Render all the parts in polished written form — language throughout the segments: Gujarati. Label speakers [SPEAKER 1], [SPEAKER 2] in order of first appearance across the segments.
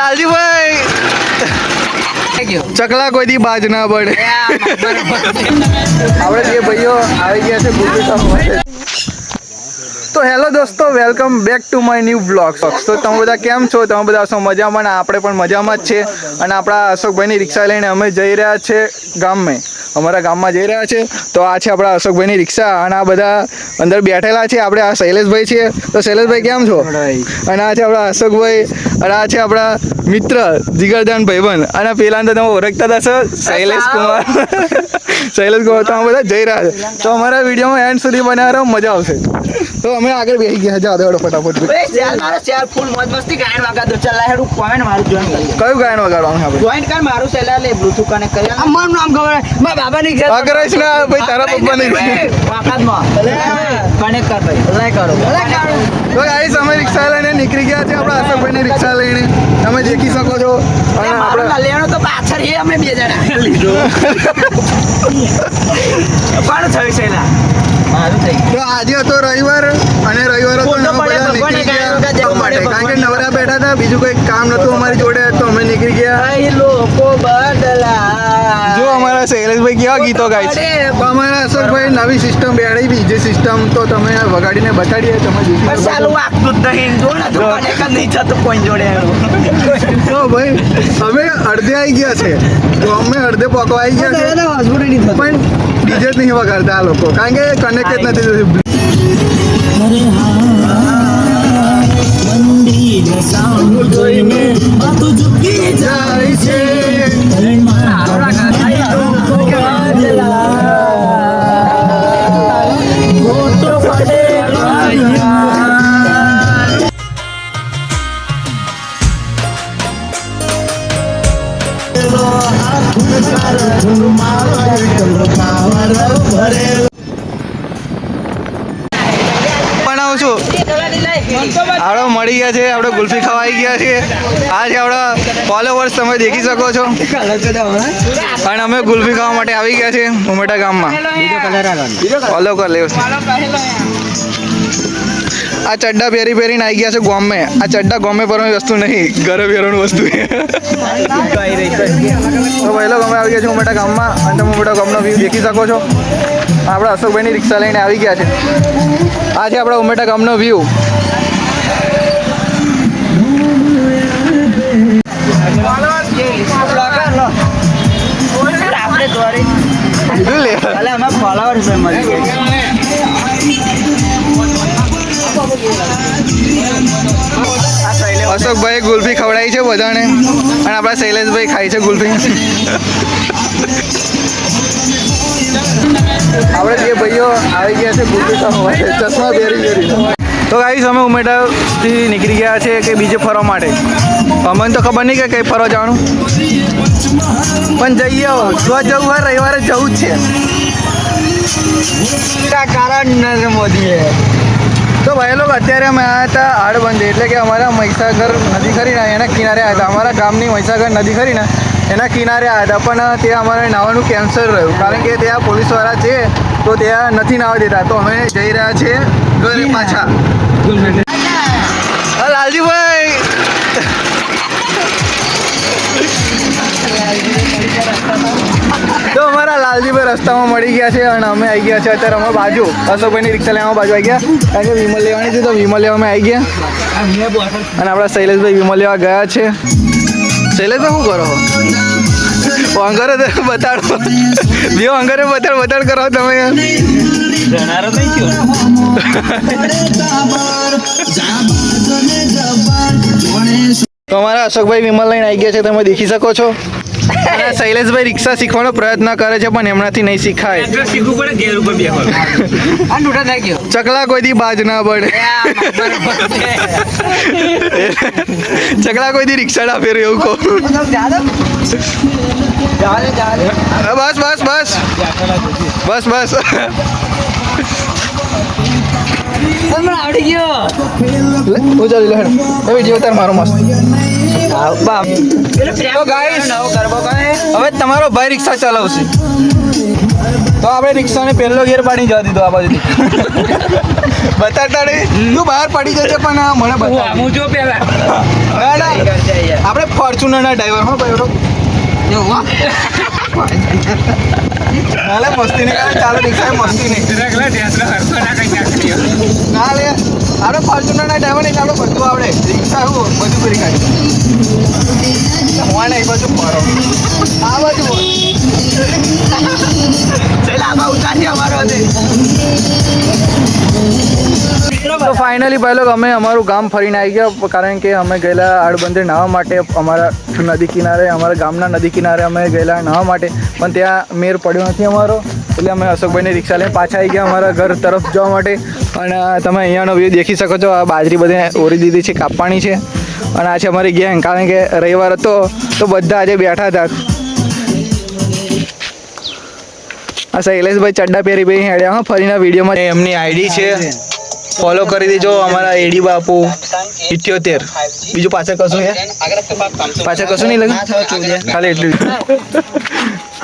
[SPEAKER 1] લાલજીભાઈ
[SPEAKER 2] ચકલા કોઈ દી બાજ ના પડે. આપણે જે ભાઈઓ આવી ગયા છે તો હેલો દોસ્તો, welcome back to my new vlogs. તો તમે બધા કેમ છો? તમે બધા છો મજામાં ને આપણે પણ મજામાં જ છે. અને આપણા અશોકભાઈની રિક્ષા લઈને અમે જઈ રહ્યા છે ગામમાં, અમારા ગામમાં જઈ રહ્યા છે. તો આ છે આપણા અશોકભાઈની રિક્ષા અને આ બધા અંદર બેઠેલા છે. આપણે આ શૈલેષભાઈ છે. તો શૈલેષભાઈ કેમ છો? અને આ છે આપણા અશોકભાઈ અને આ છે આપણા મિત્ર જીગરદાન ભાઈબંધ. અને પેલા તો તમે ઓળખતા હતા શૈલેષ કુમાર. શૈલેષ કુમાર. તો અમે બધા જઈ રહ્યા છે. તો અમારા વિડીયોમાં એન્ડ સુધી બનાવવા રહો, મજા આવશે. તો અમે આગળ બેસી ગયા. જાઓ દોડો ફટાફટ.
[SPEAKER 1] કયું
[SPEAKER 2] ગાયન વગાડવાનું આપણે?
[SPEAKER 1] જોઈન્ટ કર મારું સેલા લે બ્લૂટૂથ કનેક્ટ કરી. અમારું નામ ખબર મારા બાબાની ઘેર
[SPEAKER 2] અગરેશ ના ભાઈ, તારા પપ્પાની
[SPEAKER 1] વાકાતમાં કનેક્ટ કર ભાઈ. લાઈ કરો
[SPEAKER 2] તો ગાઈસ અમે રિક્ષા લઈને નીકળી ગયા છે. આપણા અશોકભાઈની રિક્ષા લઈને તમે દેખી શકો છો. અને આપણે
[SPEAKER 1] લેવાનો તો પાછળ એ અમે બે જણા લીધો કોણ થયું છે ના મારું થઈ
[SPEAKER 2] તો આજે હતો રવિવાર અને રવિવાર હતો અમે બધા નીકળી ગયા માટે, કારણ કે નવરા બેઠા હતા, બીજું કોઈ કામ નતું અમારી જોડે, તો અમે નીકળી ગયા.
[SPEAKER 1] લોકો બદલા
[SPEAKER 2] જો અમારા શૈલેષભાઈ કેવા ગીતો ગાય છે. તો અમારા અશોકભાઈ નવી સિસ્ટમ બેડાવી, જે સિસ્ટમ તો તમે વગાડીને બતાડીએ. તમે
[SPEAKER 1] ચાલુ આપતું જ નહીં, જો ને તો કનેક્ટ નહીં થતું કોઈ જોડે.
[SPEAKER 2] તો ભાઈ અમે અડધે આવી ગયા છે, તો અમે અડધે પોકવા આવી ગયા છે, પણ ડીજે જ નહીં વગાડતા આ લોકો, કારણ કે કનેક્ટ જ નથી થતું. જાય છે બનાવું છું. આપણે મળી ગયા છે, આપણે ગુલ્ફી ખાવા આવી ગયા છે. આ છે આપણા ફોલોવર્સ, તમે દેખી શકો છો. અને અમે ગુલ્ફી ખાવા માટે આવી ગયા છે ઉમેટા ગામમાં. ફોલો કર લેવું. આ ચડ્ડા પહેરી પહેરીને આવી ગયા છે ગામમાં. આ ચડ્ડા ગામે પરવાની વસ્તુ નહીં, ઘરે પહેરવાની વસ્તુ છે. તો પહેલો અમે આવી ગયા છે ઉમેટા ગામમાં અને તમે ઉમેટા ગામનો વ્યૂ દેખી શકો છો. આપણા અશોકભાઈની રિક્ષા લઈને આવી ગયા છે. આ છે આપણા ઉમેટા ગામનો વ્યૂ. અશોકભાઈ ગુલ્ફી ખવડાવી છે બધાને અને આપણા શૈલેષભાઈ ખાય છે ગુલ્ફી. આપણે જે ભાઈઓ આવી ગયા છે ગુલ્ફી ખાવા, ચશ્મા પહેરી. તો ગાઈસ અમે ઉમેટાથી નીકળી ગયા છે કે બીજે ફરવા માટે. અમને તો ખબર નહીં કે કઈ ફરવા જવાનું, પણ જઈએ. જો જવું હોય રવિવારે જવું જ છે. કારણ નરેન્દ્ર મોદીએ તો ભાઈ લોકો અત્યારે અમે આવ્યા હતા આડબંધ, એટલે કે અમારા મહીસાગર નદી ખરી ને એના કિનારે આવ્યા હતા. અમારા ગામની મહીસાગર નદી ખરી ને એના કિનારે આવ્યા હતા, પણ ત્યાં અમારે નાવાનું કેન્સલ રહ્યું, કારણ કે ત્યાં પોલીસવાળા છે તો ત્યાં નથી નાવા દેતા. તો અમે જઈ રહ્યા છીએ ઘરે પાછા. લાલજીભાઈ તો અમારા લાલજીભાઈ રસ્તામાં મળી ગયા છે અને અમે આવી ગયા છે અત્યારે અમે બાજુ અશોકભાઈની રિક્ષા લેવા બાજુ આવી ગયા, કારણ કે વિમલ લેવાની છે તો વિમલ લેવા અમે આવી ગયા. અને આપણા શૈલેષભાઈ વિમલ લેવા ગયા છે. શૈલેષભાઈ શું કરો? અંગરે બતાડો, બે અંગરે બતાડ કરો તમે. તો અમારા અશોકભાઈ વિમલ લઈને આવી ગયા છે, તમે દેખી શકો છો. અને શૈલેષભાઈ રિક્ષા શીખવાનો પ્રયત્ન કરે છે, પણ એમનાથી નહીં શીખાય. ચકલા કોઈ દી બાજ ના પડે. ચકલા કોઈ દી રિક્ષા ના ફેર, એવું કહો. બસ બસ બસ બસ બસ.
[SPEAKER 1] આવડી ગયો.
[SPEAKER 2] હું ચાલી લે વિડીયો તાર મારો મસ્ત. તો ગાઈસ હવે તમારો ભાઈ રિક્ષા ચલાવશે, તો આપણે રિક્ષાને પહેલો ગેર પાડી જવા દીધો આ બાજુથી. બતાડતા નહીં તું બહાર પડી જશે પણ મને બતા
[SPEAKER 3] હું જો પેલા
[SPEAKER 2] ના ના આપણે ફોર્ચ્યુનરના ડ્રાઈવર હો ભાઈ નાલે મસ્તી નહીં કરે ચાલો રિક્ષા મસ્તી નહીં
[SPEAKER 3] રગલા ઢેસલો હરતો ના કઈ નાખી
[SPEAKER 2] ના લે આપણે ફોર્ચ્યુનરના ડ્રાઈવર નહીં આપણે બધું આવડે રિક્ષા હું બધું કરી કાઢી હું નહીં બધું ફરો આ બાજુ ચાલ આમાં ઉતારી અમારો તો ફાઇનલી ભાઈ લોકો અમે અમારું ગામ ફરીને આવી ગયા કારણ કે અમે ગયેલા આડબંધે નાહવા માટે અમારા નદી કિનારે અમારા ગામના નદી કિનારે અમે ગયેલા નાહવા માટે પણ ત્યાં મેર પડ્યો નથી અમારો એટલે અમે અશોકભાઈની રિક્ષા લઈને પાછા આવી ગયા અમારા ઘર તરફ જવા માટે અને તમે અહીંયાનો વ્યૂ દેખી શકો છો આ બાજરી બધે ઓરી દીધી છે કાપવાની છે અને આ છે અમારી ગેંગ કારણ કે રવિવાર હતો તો બધા આજે બેઠા હતા આ શૈલેષભાઈ ચડ્ડા પહેરી ભાઈ હેડ્યા હા ફરીના વિડીયોમાં એમની આઈડી છે ફોલો કરી દેજો અમારા એડી બાપુ 78 બીજું પાછળ કશું છે પાછળ કશું નહીં લાગે ખાલી એટલું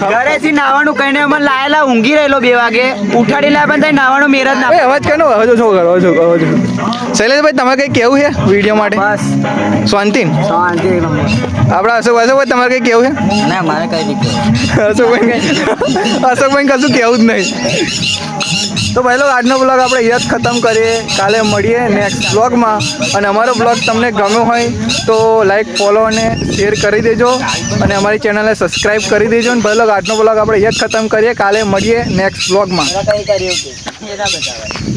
[SPEAKER 1] ઘરેથી નાવાનું કહીને અમે લાયેલા ઊંઘી રહેલો 2 વાગે ઉઠાડી લાયા પણ તઈ નાવાનો મેર જ ના
[SPEAKER 2] એ અવાજ કેનો અવાજ ઓછો કરો અવાજ શૈલેષભાઈ તમારે કંઈ કેવું છે વિડીયો માટે
[SPEAKER 1] બસ
[SPEAKER 2] શાંતિ
[SPEAKER 1] શાંતિ એકદમ
[SPEAKER 2] આપણા અશોકભાઈ તમારે કંઈ કેવું છે
[SPEAKER 1] ના મારે કઈ નહીં
[SPEAKER 2] અશોકભાઈ કશું કેવું જ નહીં તો ભાઈ લોકો આજનો બ્લોગ આપણે અહીંયા જ ખતમ કરીએ કાલે મળીએ નેક્સ્ટ બ્લોગમાં અને અમારો બ્લોગ તમને ગમ્યો હોય તો લાઈક ફોલો અને શેર કરી દેજો અને અમારી ચેનલને સબસ્ક્રાઈબ કરી દેજો અને ભાઈ લોકો આજનો બ્લોગ આપણે અહીંયા જ ખતમ કરીએ કાલે મળીએ નેક્સ્ટ બ્લોગમાં
[SPEAKER 1] કર્યું કે